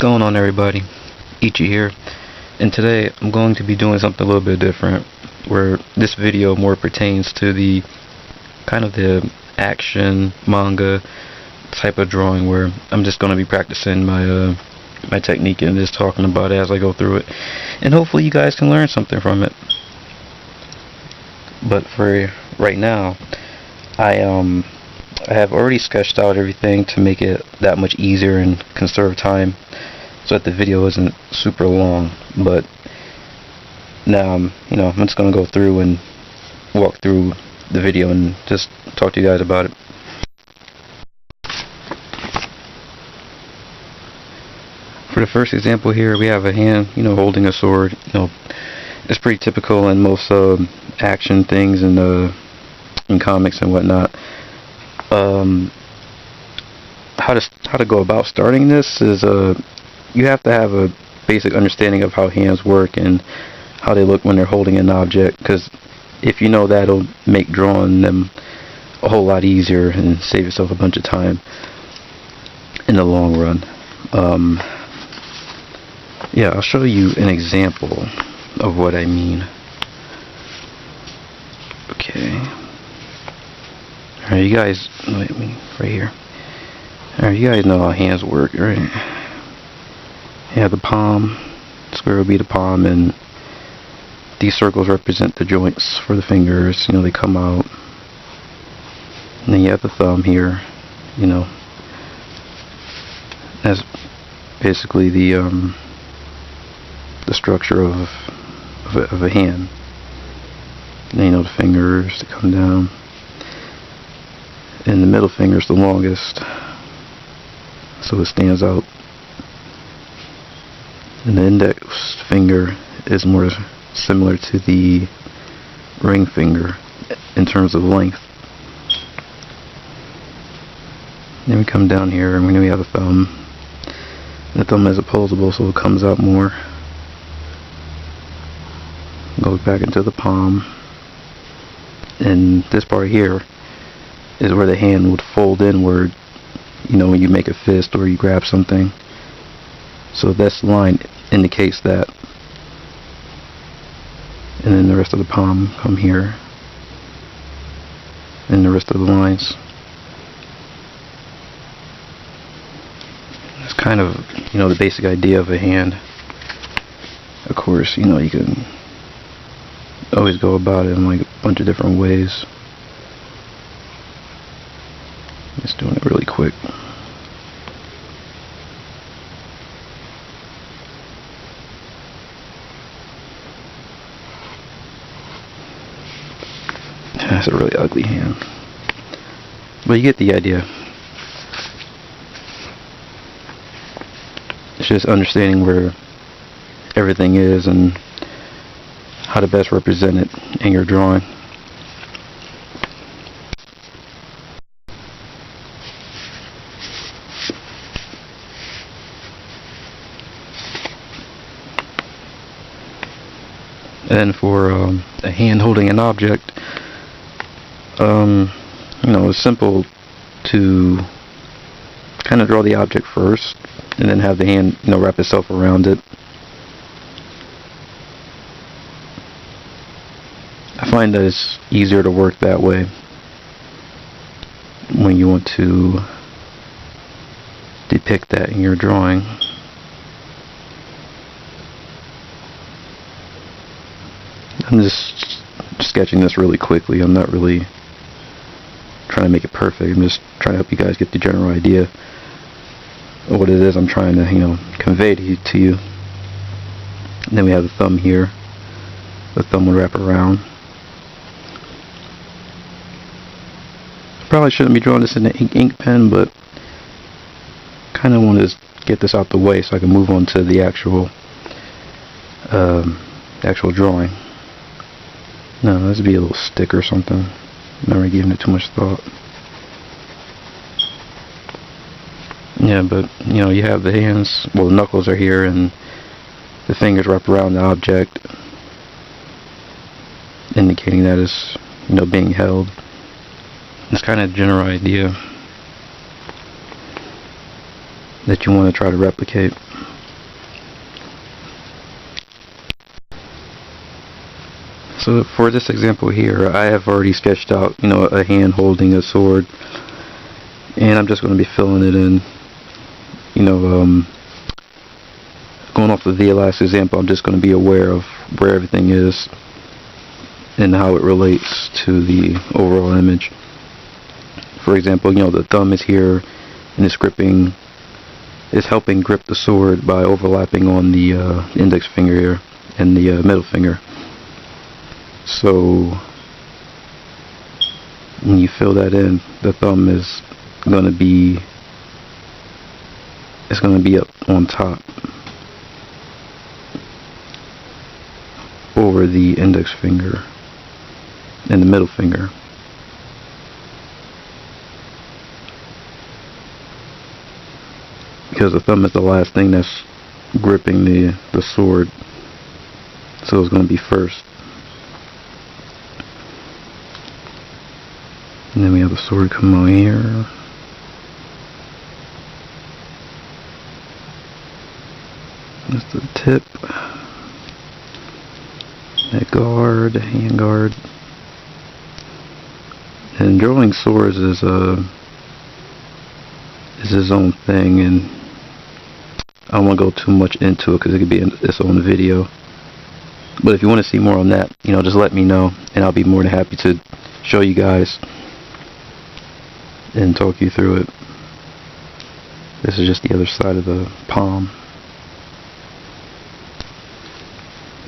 going on, everybody? Ichi here, and today I'm going to be doing something a little bit different, where this video more pertains to the kind of the action manga type of drawing, where I'm just going to be practicing my my technique and just talking about it as I go through it, and hopefully you guys can learn something from it. But for right now, I have already sketched out everything to make it that much easier and conserve time, so that the video isn't super long. But now I'm just gonna go through and walk through the video and just talk to you guys about it. For the first example here, we have a hand, holding a sword. It's pretty typical in most action things and in comics and whatnot. How to go about starting this is you have to have a basic understanding of how hands work and how they look when they're holding an object, because if you know that, it'll make drawing them a whole lot easier and save yourself a bunch of time in the long run. Yeah, I'll show you an example of what I mean. Okay. Alright, you guys, right here. Alright, you guys know how hands work, right? Yeah, the palm, square will be the palm, and these circles represent the joints for the fingers. They come out. And then you have the thumb here. That's basically the structure of a hand. And then, the fingers that come down. And the middle finger is the longest, so it stands out. And the index finger is more similar to the ring finger in terms of length. Then we come down here, and we have a thumb. The thumb is opposable, so it comes out more. Goes back into the palm. And this part here is where the hand would fold inward, when you make a fist or you grab something. So this line indicates that. And then the rest of the palm come here. And the rest of the lines. That's kind of, the basic idea of a hand. Of course, you can always go about it in like a bunch of different ways. Just doing it really quick. That's a really ugly hand, but you get the idea. It's just understanding where everything is and how to best represent it in your drawing. And then for a hand holding an object, it's simple to kind of draw the object first, and then have the hand, wrap itself around it. I find that it's easier to work that way when you want to depict that in your drawing. I'm just sketching this really quickly. I'm not really trying to make it perfect. I'm just trying to help you guys get the general idea of what it is I'm trying to, convey to you. And then we have the thumb here. The thumb will wrap around. Probably shouldn't be drawing this in an ink pen, but kind of want to get this out the way so I can move on to the actual drawing. No, this would be a little stick or something. Not really giving it too much thought. Yeah, but you have the hands. Well, the knuckles are here, and the fingers wrap around the object, indicating that it's being held. It's kind of a general idea that you want to try to replicate. So for this example here, I have already sketched out, a hand holding a sword, and I'm just going to be filling it in. Going off of the last example, I'm just going to be aware of where everything is and how it relates to the overall image. For example, the thumb is here, and it's helping grip the sword by overlapping on the index finger here and the middle finger. So when you fill that in, the thumb is going to be up on top over the index finger and the middle finger. Because the thumb is the last thing that's gripping the sword, so it's going to be first. And then we have the sword come out here. That's the tip. That guard, hand guard. And drawing swords is his own thing, and I don't want to go too much into it because it could be in its own video. But if you want to see more on that, just let me know, and I'll be more than happy to show you guys and talk you through it. This is just the other side of the palm.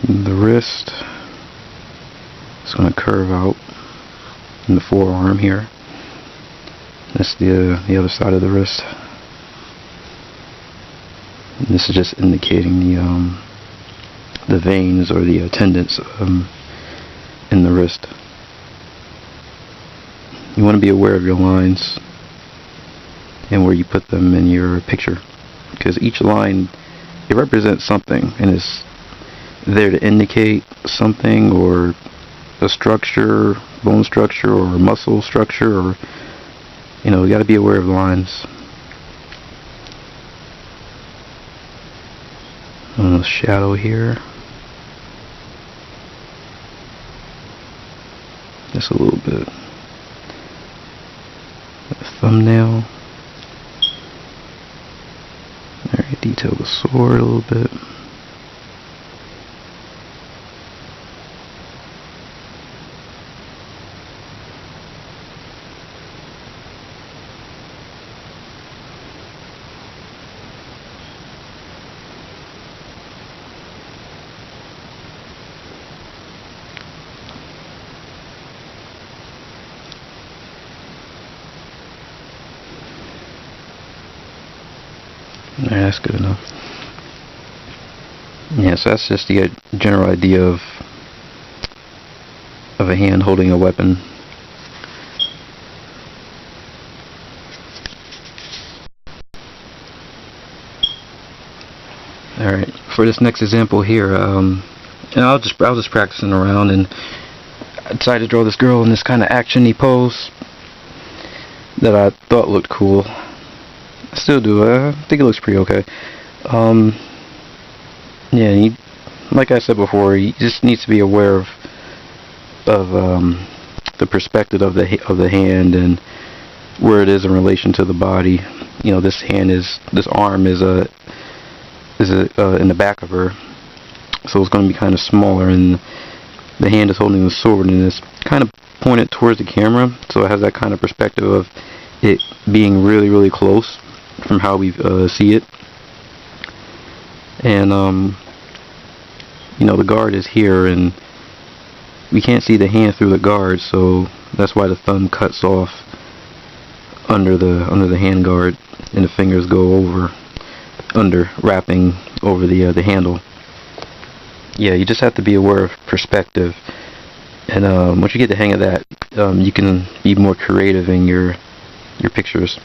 And the wrist is going to curve out in the forearm here. That's the other side of the wrist. And this is just indicating the veins or the tendons in the wrist. You want to be aware of your lines and where you put them in your picture, because each line, it represents something and is there to indicate something, or a structure, bone structure, or muscle structure, or you got to be aware of lines. A shadow here. Just a little bit. A thumbnail. There, you detail the sword a little bit. Alright, that's good enough. Yeah, so that's just the general idea of a hand holding a weapon. Alright, for this next example here, and I was just practicing around, and I decided to draw this girl in this kind of action-y pose that I thought looked cool. I still do. I think it looks pretty okay. Yeah, like I said before, he just needs to be aware of the perspective of the hand and where it is in relation to the body. This arm is in the back of her, so it's going to be kind of smaller, and the hand is holding the sword, and it's kind of pointed towards the camera, so it has that kind of perspective of it being really, really close from how we see it. And the guard is here, and we can't see the hand through the guard, so that's why the thumb cuts off under the hand guard, and the fingers go wrapping over the handle. Yeah, you just have to be aware of perspective, and once you get the hang of that, you can be more creative in your pictures.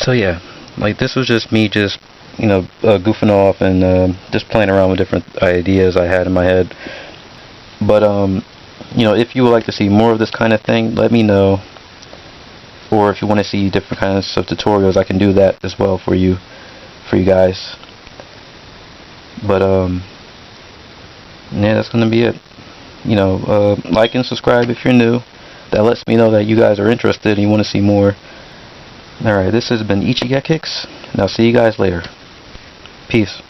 So yeah, like this was just me just, you know, goofing off and just playing around with different ideas I had in my head. But you know, if you would like to see more of this kind of thing, let me know. Or if you want to see different kinds of tutorials, I can do that as well for you guys. But yeah, that's gonna be it. You know, like and subscribe if you're new. That lets me know that you guys are interested and you want to see more. Alright, this has been Ichi Get Kicks, and I'll see you guys later. Peace.